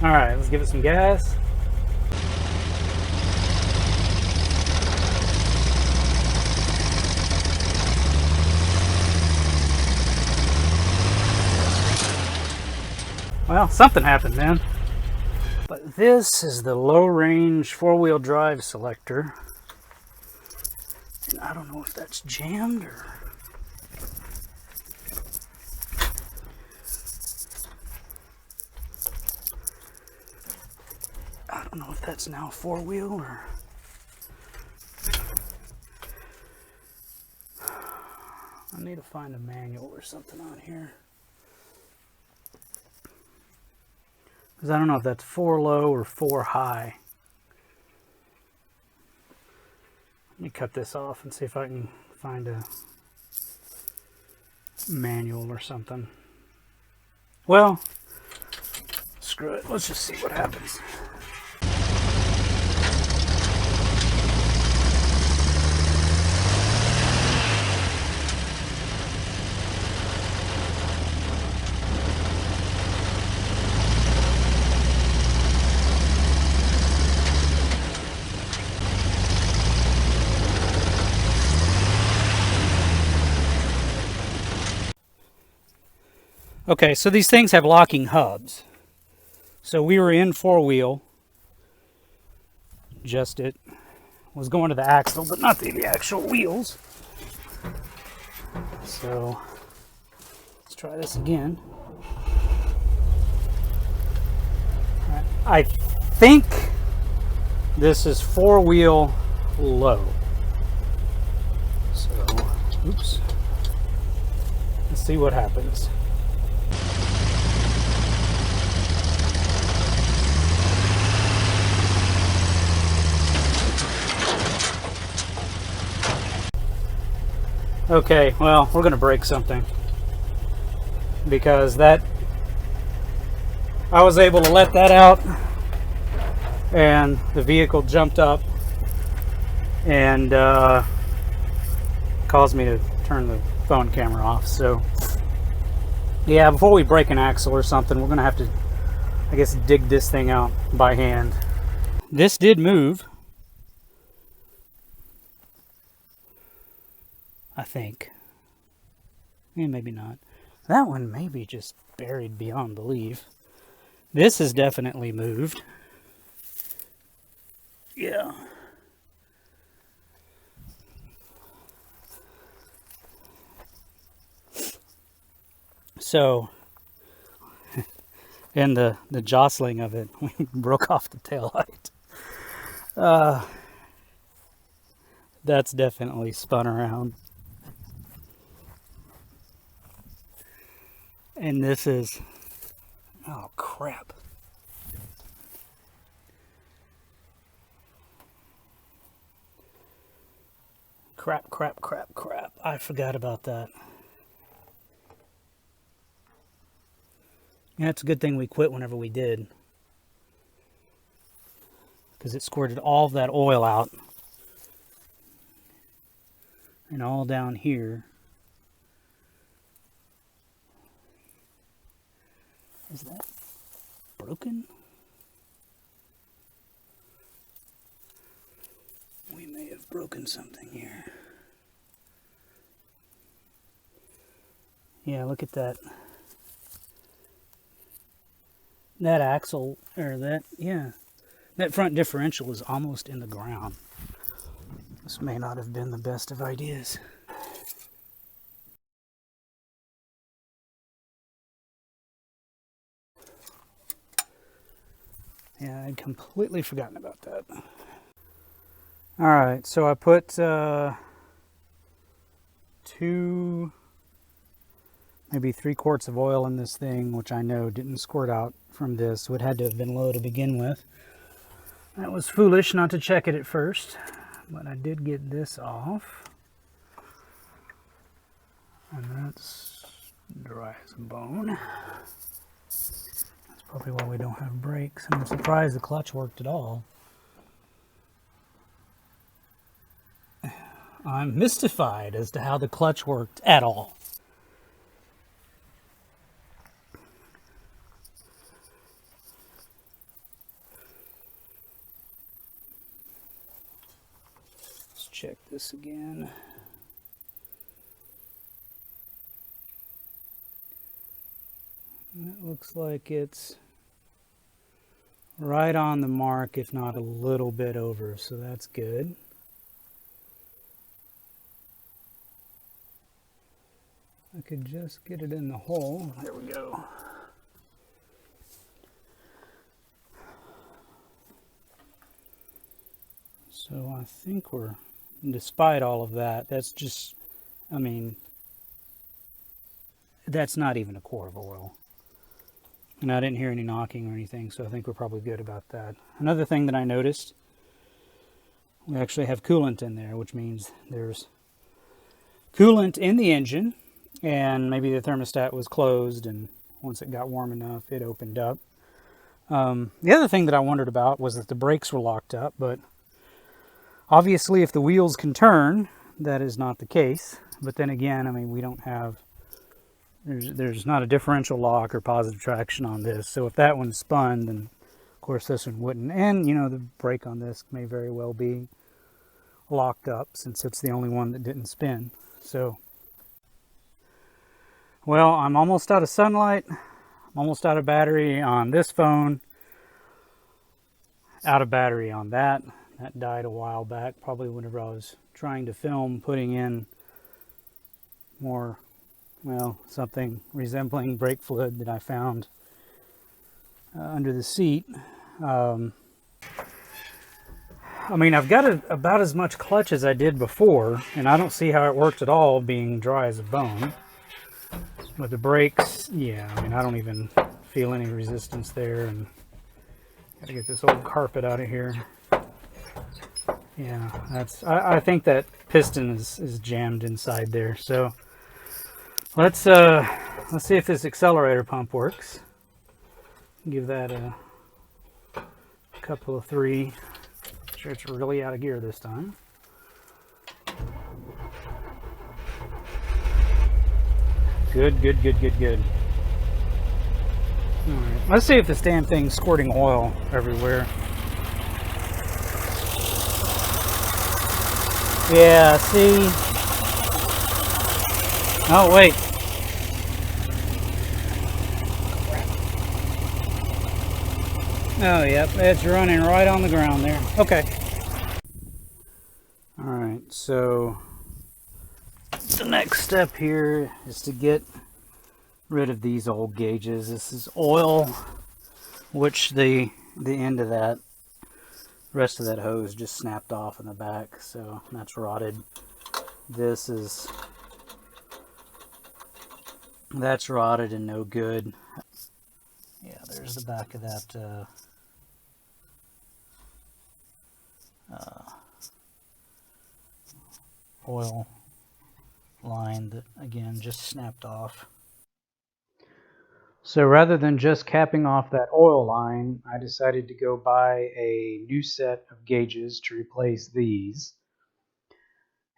All right, let's give it some gas. Well, something happened, man. But this is the low-range four-wheel drive selector. And I don't know if that's jammed or... I don't know if that's now four-wheel or... I need to find a manual or something on here. Because I don't know if that's four low or four high. Let me cut this off and see if I can find a manual or something. Well, screw it. Let's just see what happens. Okay, so these things have locking hubs. So we were in four-wheel. Just it was going to the axle, but not the actual wheels. So let's try this again. I think this is four-wheel low. So, oops. Let's see what happens. Okay, well, we're going to break something because that I was able to let that out and the vehicle jumped up and caused me to turn the phone camera off. So yeah, before we break an axle or something, we're going to have to, I guess, dig this thing out by hand. This did move, I think. Yeah, maybe not. That one may be just buried beyond belief. This has definitely moved. Yeah. So, and the jostling of it, we broke off the taillight. That's definitely spun around. And this is, oh crap. Crap. I forgot about that. Yeah, it's a good thing we quit whenever we did. Because it squirted all of that oil out. And all down here. Is that broken? We may have broken something here. Yeah, look at that. That axle, or that, yeah. That front differential is almost in the ground. This may not have been the best of ideas. Yeah, I'd completely forgotten about that. Alright, so I put 2, maybe 3 quarts of oil in this thing, which I know didn't squirt out from this, so it had to have been low to begin with. That was foolish not to check it at first, but I did get this off. And that's dry as a bone. That's probably why we don't have brakes. I'm surprised the clutch worked at all. I'm mystified as to how the clutch worked at all. check this again. It looks like it's right on the mark, if not a little bit over, so that's good. I could just get it in the hole. There we go. So I think we're, despite all of that, that's just, I mean, that's not even a quart of oil. And I didn't hear any knocking or anything, so I think we're probably good about that. Another thing that I noticed, we actually have coolant in there, which means there's coolant in the engine, and maybe the thermostat was closed, and once it got warm enough, it opened up. The other thing that I wondered about was that the brakes were locked up, but obviously if the wheels can turn, that is not the case. But then again, I mean, we don't have, there's not a differential lock or positive traction on this. So if that one spun, then of course this one wouldn't. And, you know, the brake on this may very well be locked up since it's the only one that didn't spin. So, well, I'm almost out of sunlight. I'm almost out of battery on this phone. Out of battery on that. That died a while back, probably whenever I was trying to film, putting in more, well, something resembling brake fluid that I found under the seat. I mean, I've got about as much clutch as I did before, and I don't see how it worked at all being dry as a bone. But the brakes, yeah, I mean, I don't even feel any resistance there, and gotta get this old carpet out of here. Yeah, that's, I think that piston is jammed inside there. So let's see if this accelerator pump works. Give that a couple of three. Make sure it's really out of gear this time. Good, good, good, good, good. All right, let's see if this damn thing's squirting oil everywhere. Yeah, see? Oh, wait. Oh, yep, it's running right on the ground there. Okay. Alright, so the next step here is to get rid of these old gauges. This is oil, which the end of that, rest of that hose just snapped off in the back, so that's rotted. That's rotted and no good. Yeah, there's the back of that oil line that again just snapped off. So rather than just capping off that oil line, I decided to go buy a new set of gauges to replace these.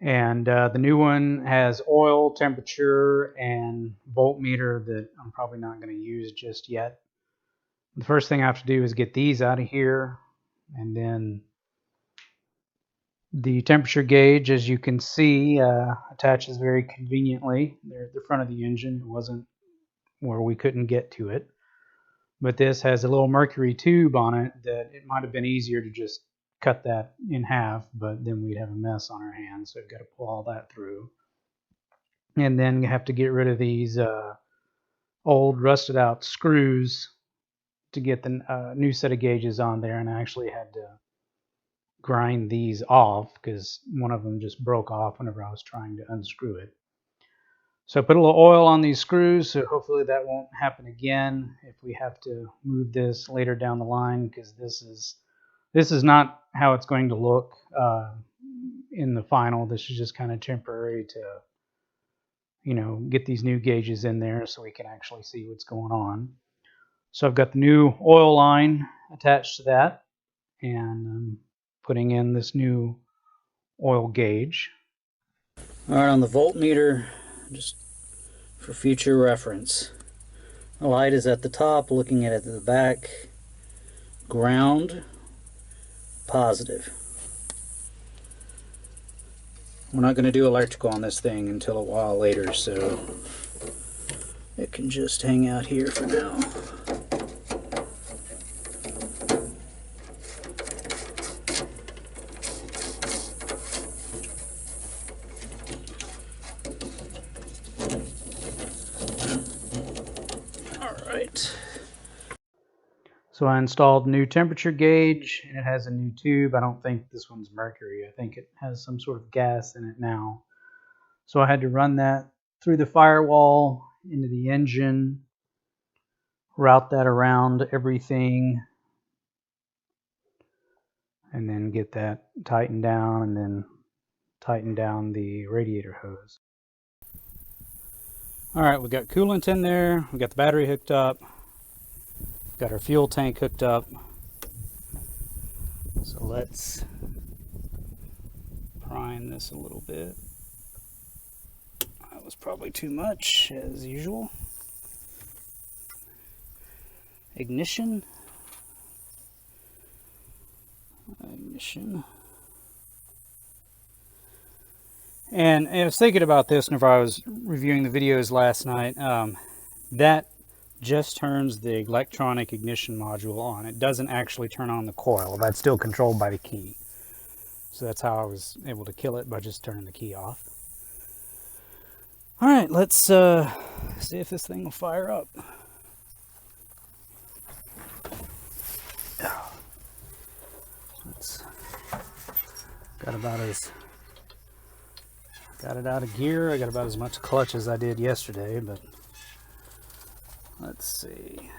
And the new one has oil, temperature, and voltmeter that I'm probably not going to use just yet. The first thing I have to do is get these out of here, and then the temperature gauge, as you can see, attaches very conveniently. They're at the front of the engine. It wasn't where we couldn't get to it. But this has a little mercury tube on it that it might have been easier to just cut that in half, but then we'd have a mess on our hands, so we've got to pull all that through. And then you have to get rid of these old rusted out screws to get the new set of gauges on there, and I actually had to grind these off because one of them just broke off whenever I was trying to unscrew it. So I put a little oil on these screws, so hopefully that won't happen again if we have to move this later down the line, because this is not how it's going to look in the final. This is just kind of temporary to, you know, get these new gauges in there so we can actually see what's going on. So I've got the new oil line attached to that, and I'm putting in this new oil gauge. All right, on the voltmeter, just for future reference, the light is at the top, looking at it at the back. Ground, positive. we're not going to do electrical on this thing until a while later, so it can just hang out here for now. So I installed new temperature gauge, and it has a new tube. I don't think this one's mercury. I think it has some sort of gas in it now. So I had to run that through the firewall into the engine, route that around everything, and then get that tightened down, and then tighten down the radiator hose. All right, we've got coolant in there. We've got the battery hooked up. Got our fuel tank hooked up. So let's prime this a little bit. That was probably too much, as usual. Ignition. Ignition. And I was thinking about this whenever I was reviewing the videos last night. That just turns the electronic ignition module on. It doesn't actually turn on the coil. That's still controlled by the key. So that's how I was able to kill it, by just turning the key off. All right, let's see if this thing will fire up. Got it out of gear. I got about as much clutch as I did yesterday, but let's see.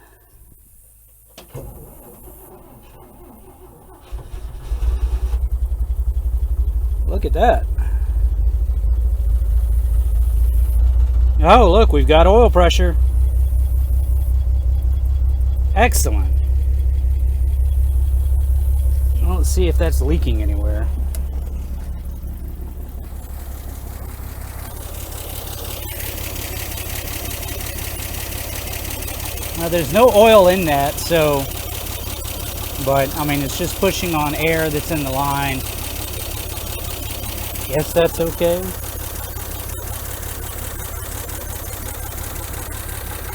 Look at that. Oh, look, we've got oil pressure. Excellent. Well, let's see if that's leaking anywhere. Now, there's no oil in that, so, but I mean, it's just pushing on air that's in the line. Guess that's okay.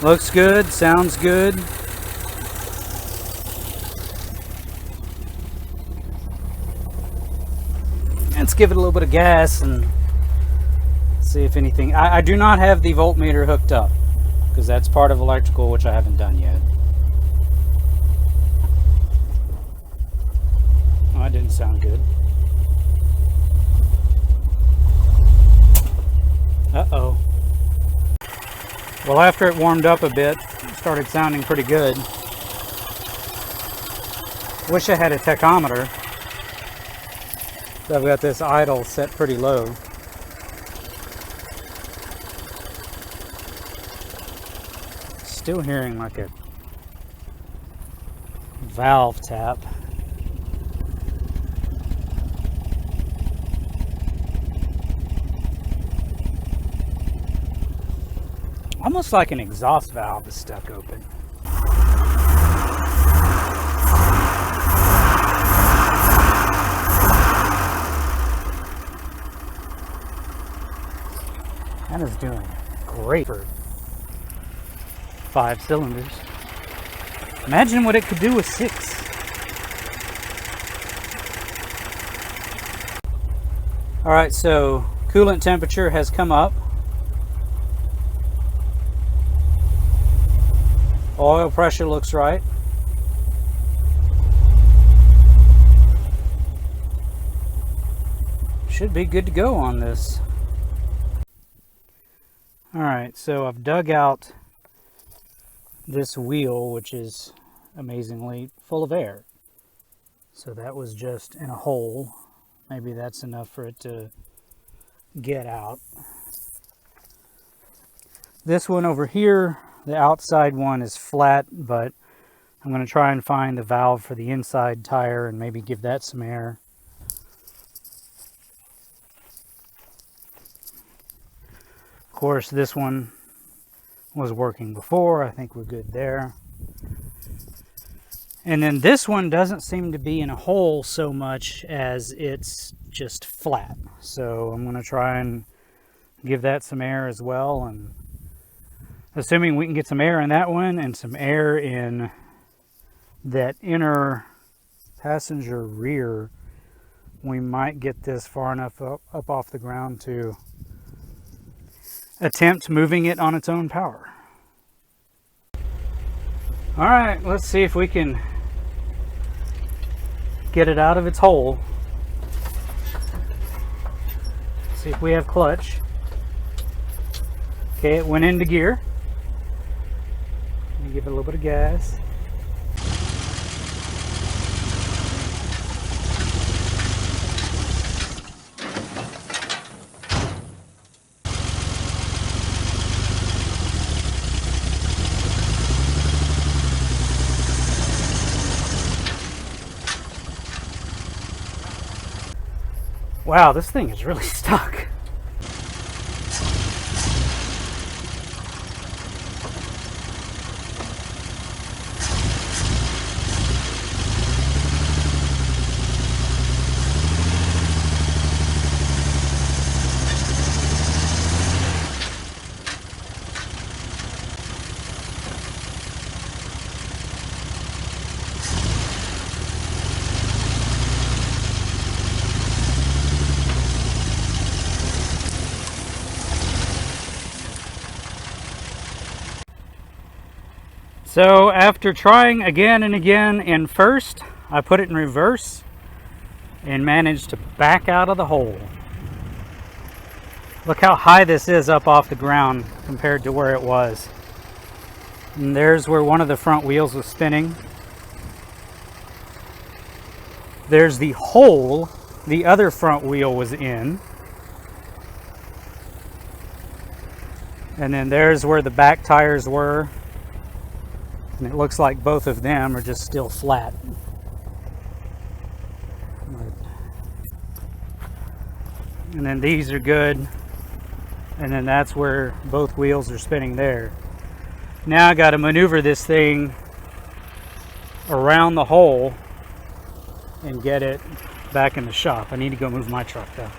Looks good, sounds good. Let's give it a little bit of gas and see if anything. I do not have the voltmeter hooked up, because that's part of electrical, which I haven't done yet. Oh, that didn't sound good. Uh-oh. Well, after it warmed up a bit, it started sounding pretty good. Wish I had a tachometer. So I've got this idle set pretty low. Still hearing like a valve tap. Almost like an exhaust valve is stuck open. That is doing great for 5 cylinders. Imagine what it could do with 6. All right, so coolant temperature has come up. Oil pressure looks right. Should be good to go on this. All right, so I've dug out this wheel, which is amazingly full of air. So that was just in a hole. Maybe that's enough for it to get out. This one over here, the outside one is flat, but I'm going to try and find the valve for the inside tire and maybe give that some air. Of course, this one was working before. I think we're good there. And then this one doesn't seem to be in a hole so much as it's just flat. So I'm going to try and give that some air as well. And assuming we can get some air in that one and some air in that inner passenger rear, we might get this far enough up off the ground to attempt moving it on its own power. All right, let's see if we can get it out of its hole. See if we have clutch. Okay, it went into gear. Let me give it a little bit of gas. Wow, this thing is really stuck. So after trying again and again in first, I put it in reverse and managed to back out of the hole. Look how high this is up off the ground compared to where it was. And there's where one of the front wheels was spinning. There's the hole the other front wheel was in. And then there's where the back tires were. And it looks like both of them are just still flat. And then these are good. And then that's where both wheels are spinning there. Now I got to maneuver this thing around the hole and get it back in the shop. I need to go move my truck though.